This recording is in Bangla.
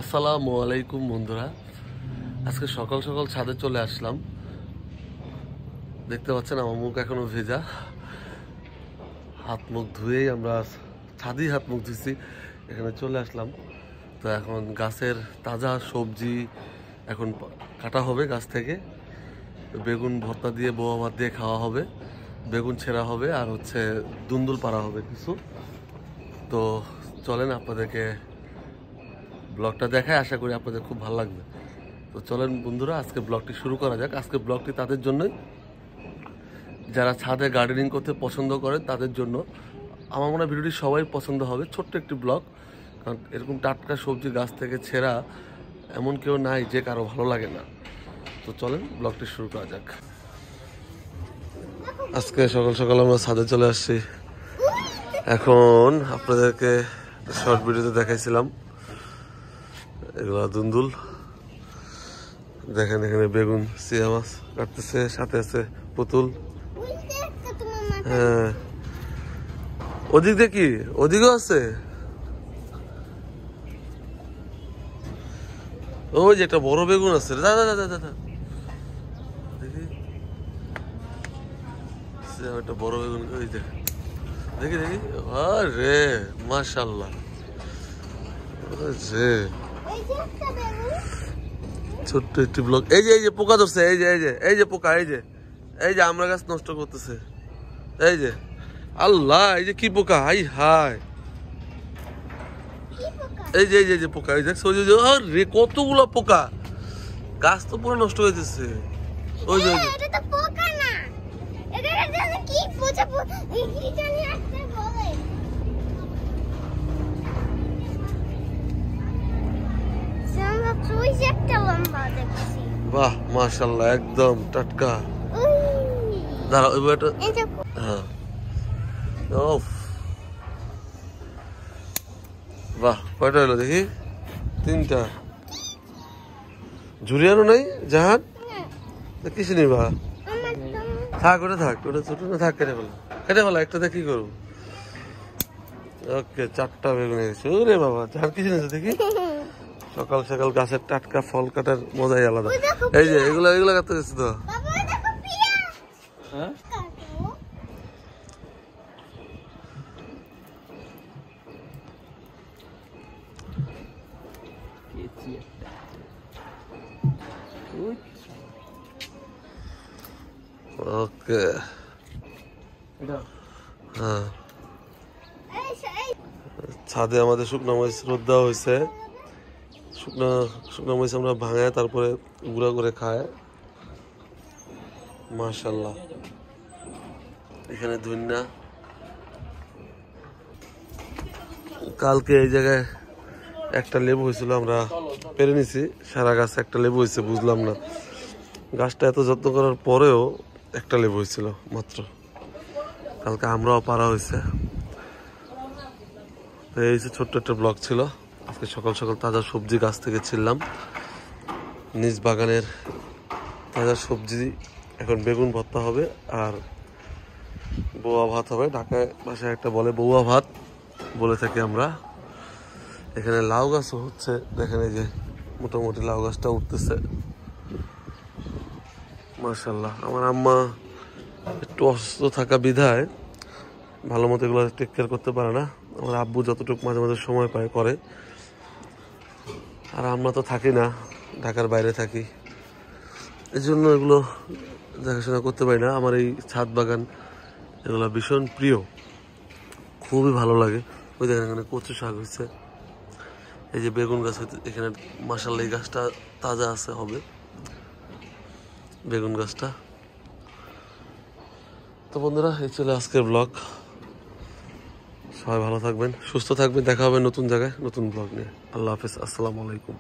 আসসালামু আলাইকুম বন্ধুরা, আজকে সকাল সকাল ছাদে চলে আসলাম। দেখতে পাচ্ছেন আমার মুখ এখনো ভেজা। হাত মুখ ধুয়েই আমরা ছাদেই হাত মুখ ধুইছি, এখানে চলে আসলাম। তো এখন গাছের তাজা সবজি এখন কাটা হবে গাছ থেকে। বেগুন ভর্তা দিয়ে বোয়া ভাত দিয়ে খাওয়া হবে, বেগুন ছেঁড়া হবে, আর হচ্ছে দুন্দুল পাড়া হবে কিছু। তো চলেন আপনাদেরকে ব্লগটা দেখায়, আশা করি আপনাদের খুব ভালো লাগবে। তো চলেন বন্ধুরা, আজকে ব্লগটি শুরু করা যাক। আজকে ব্লগটি তাদের জন্যই যারা ছাদে গার্ডেনিং করতে পছন্দ করে, তাদের জন্য। আমার মনে হয় ভিডিওটি সবাই পছন্দ হবে। ছোট্ট একটি ব্লগ, কারণ এরকম টাটকা সবজি গাছ থেকে ছেঁড়া এমন কেউ নাই যে কারো ভালো লাগে না। তো চলেন ব্লগটি শুরু করা যাক। আজকে সকাল সকাল আমরা ছাদে চলে আসছি। এখন আপনাদেরকে শর্ট ভিডিওতে দেখাইছিলাম এগুলা দুন্দুল। দেখেন এখানে বেগুন সিয়া মাছ কাটতেছে, সাথে আছে পুতুল। হ্যাঁ, ওদিক দেখি, ওদিকেও আছে। ওই যে একটা বড় বেগুন আছে, দাদা দাদা দাদা দেখি একটা বড় বেগুন। ওই দেখি দেখি দেখি, আরে মাশাআল্লাহ, ছোট্ট একটি ব্লক। এই যে পোকা ধরছে, এই যে পোকা, এই যে আমরা গাছ নষ্ট করতেছে। এই যে আল্লাহ, এই যে কি পোকা, হাই হাই, এই যে পোকা, এই দেখছো রে, কতগুলো পোকা, গাছ তো পুরো নষ্ট হয়ে যাচ্ছে। ওই যে বাহ মাশাআল্লাহ, একদম টাটকা। দাঁড়া, ওই বইটা। হ্যাঁ, বাহ, কয়টা হলো দেখি? 3টা। ঝুরিয়ানো নাই জাহান? কিসে নিবা? থাক, ওটা থাক, ওটা ছোট না, থাক, কেটে ফেলা একটা। কি করবো? ওকে, 4টা বেগুন গেছে। ওরে বাবা, জাহান কিসে নিয়েছে দেখি? সকাল সকাল গাছের টাটকা ফল কাটার মজাই আলাদা। এই যে এগুলা কাটতে গেছে তো। হ্যাঁ, ওকে, হ্যাঁ। ছাদে আমাদের শুকনো মরিচ রোদ দেওয়া হয়েছে। শুকনো মরিচ আমরা ভাঙায় তারপরে গুঁড়া করে খায়। মাশাআল্লাহ, এখানে ধনিয়া। কালকে এই জায়গায় একটা লেবু হয়েছিল, আমরা পেরে নিছি। সারা গাছে একটা লেবু হয়েছে, বুঝলাম না গাছটা এত যত্ন করার পরেও একটা লেবু হয়েছিল মাত্র। কালকে আমরাও পারা হয়েছে। এই যে ছোট্ট একটা ব্লগ ছিল। আজকে সকাল সকাল তাজা সবজি গাছ থেকে ছিললাম, নিজ বাগানের তাজা সবজি। এখন বেগুন ভর্তা হবে আর বৌয়া ভাত হবে। ঢাকায় ভাষায় একটা বলে বৌয়া ভাত বলে থাকি আমরা। এখানে লাউ গাছও হচ্ছে, দেখেন এই যে মোটামুটি লাউ গাছটা উঠতেছে। মাশাআল্লাহ, আমার আম্মা একটু অসুস্থ থাকা বিধায় ভালো মতো এগুলো টেক কেয়ার করতে পারে না। আমার আব্বু যতটুকু মাঝে মাঝে সময় পায় করে। আর আমরা তো থাকি না, ঢাকার বাইরে থাকি, এই জন্য এগুলো দেখাশোনা করতে পারি না। আমার এই ছাদ বাগান এগুলো ভীষণ প্রিয়, খুবই ভালো লাগে। ওই দেখেন এখানে কচু শাক হয়েছে, এই যে বেগুন গাছ হয়েছে এখানে। মাশাআল্লাহ, এই গাছটা তাজা আছে, হবে বেগুন গাছটা। তো বন্ধুরা, এই ছিল আজকের ব্লগ। সবাই ভালো থাকবেন, সুস্থ থাকবেন, দেখা হবে নতুন জায়গায় নতুন ব্লগ নিয়ে। আল্লাহ হাফেজ, আসসালামু আলাইকুম।